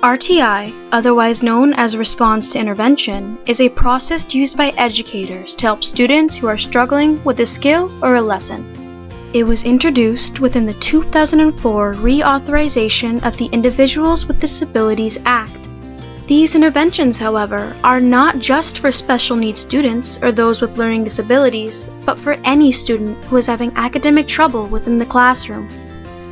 RTI, otherwise known as response to intervention, is a process used by educators to help students who are struggling with a skill or a lesson. It was introduced within the 2004 Reauthorization of the Individuals with Disabilities Act. These interventions, however, are not just for special needs students or those with learning disabilities, but for any student who is having academic trouble within the classroom.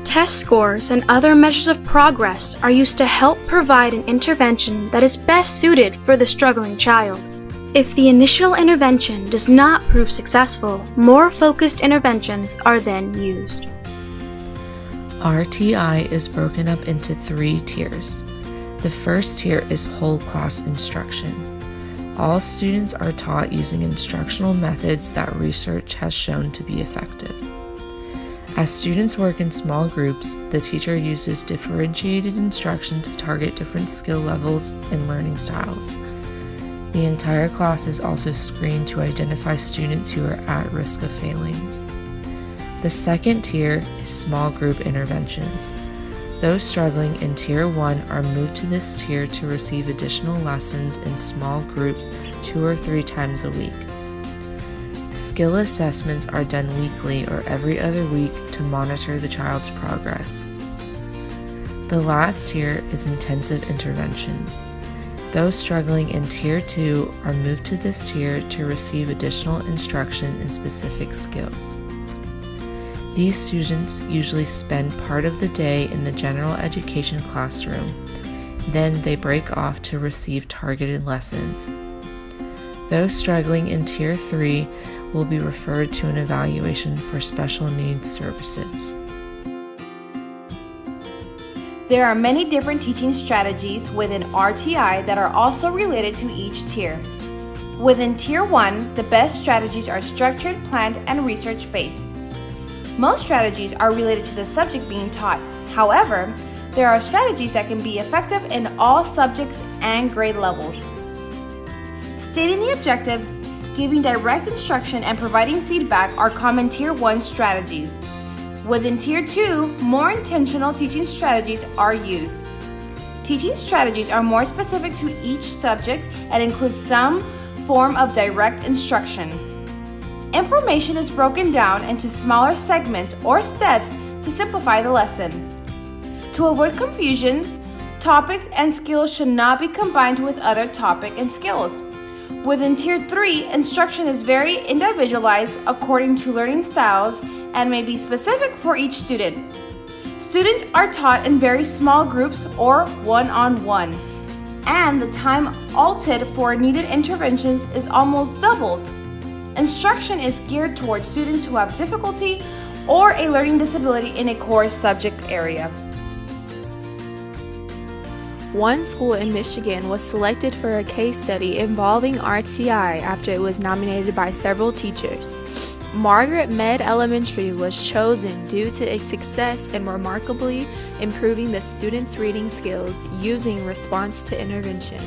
Test scores and other measures of progress are used to help provide an intervention that is best suited for the struggling child. If the initial intervention does not prove successful, more focused interventions are then used. RTI is broken up into 3 tiers. The first tier is whole class instruction. All students are taught using instructional methods that research has shown to be effective. As students work in small groups, the teacher uses differentiated instruction to target different skill levels and learning styles. The entire class is also screened to identify students who are at risk of failing. The second tier is small group interventions. Those struggling in Tier 1 are moved to this tier to receive additional lessons in small groups 2 or 3 times a week. Skill assessments are done weekly or every other week to monitor the child's progress. The last tier is intensive interventions. Those struggling in Tier 2 are moved to this tier to receive additional instruction in specific skills. These students usually spend part of the day in the general education classroom. Then they break off to receive targeted lessons. Those struggling in Tier 3 will be referred to an evaluation for special needs services. There are many different teaching strategies within RTI that are also related to each tier. Within Tier 1, the best strategies are structured, planned, and research-based. Most strategies are related to the subject being taught. However, there are strategies that can be effective in all subjects and grade levels. Stating the objective, giving direct instruction, and providing feedback are common Tier 1 strategies. Within Tier 2, more intentional teaching strategies are used. Teaching strategies are more specific to each subject and include some form of direct instruction. Information is broken down into smaller segments or steps to simplify the lesson. To avoid confusion, topics and skills should not be combined with other topics and skills. Within Tier 3, instruction is very individualized according to learning styles and may be specific for each student. Students are taught in very small groups or one-on-one, and the time allotted for needed interventions is almost doubled. Instruction is geared towards students who have difficulty or a learning disability in a core subject area. One school in Michigan was selected for a case study involving RTI after it was nominated by several teachers. Margaret Mead Elementary was chosen due to its success in remarkably improving the students' reading skills using response to intervention.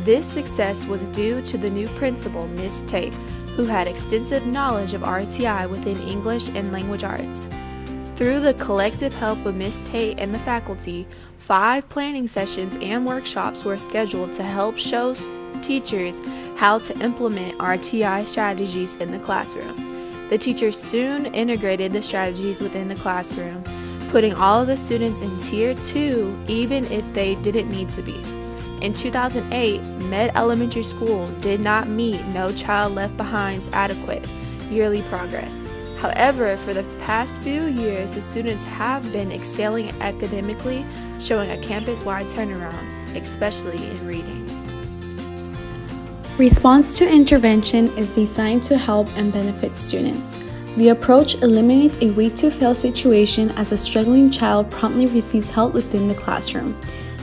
This success was due to the new principal, Ms. Tate, who had extensive knowledge of RTI within English and language arts. Through the collective help of Ms. Tate and the faculty, 5 planning sessions and workshops were scheduled to help show teachers how to implement RTI strategies in the classroom. The teachers soon integrated the strategies within the classroom, putting all of the students in Tier 2 even if they didn't need to be. In 2008, Med Elementary School did not meet No Child Left Behind's adequate yearly progress. However, for the past few years, the students have been excelling academically, showing a campus-wide turnaround, especially in reading. Response to intervention is designed to help and benefit students. The approach eliminates a wait-to-fail situation as a struggling child promptly receives help within the classroom.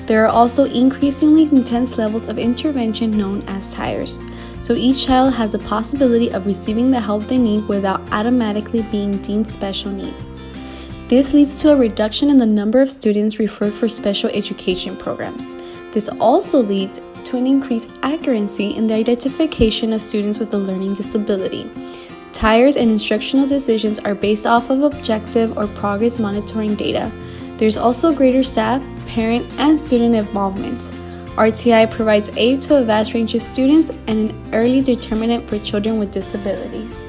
There are also increasingly intense levels of intervention known as tiers, so each child has the possibility of receiving the help they need without automatically being deemed special needs. This leads to a reduction in the number of students referred for special education programs. This also leads to an increased accuracy in the identification of students with a learning disability. Tiers and instructional decisions are based off of objective or progress monitoring data. There's also greater staff, parent, and student involvement. RTI provides aid to a vast range of students and an early determinant for children with disabilities.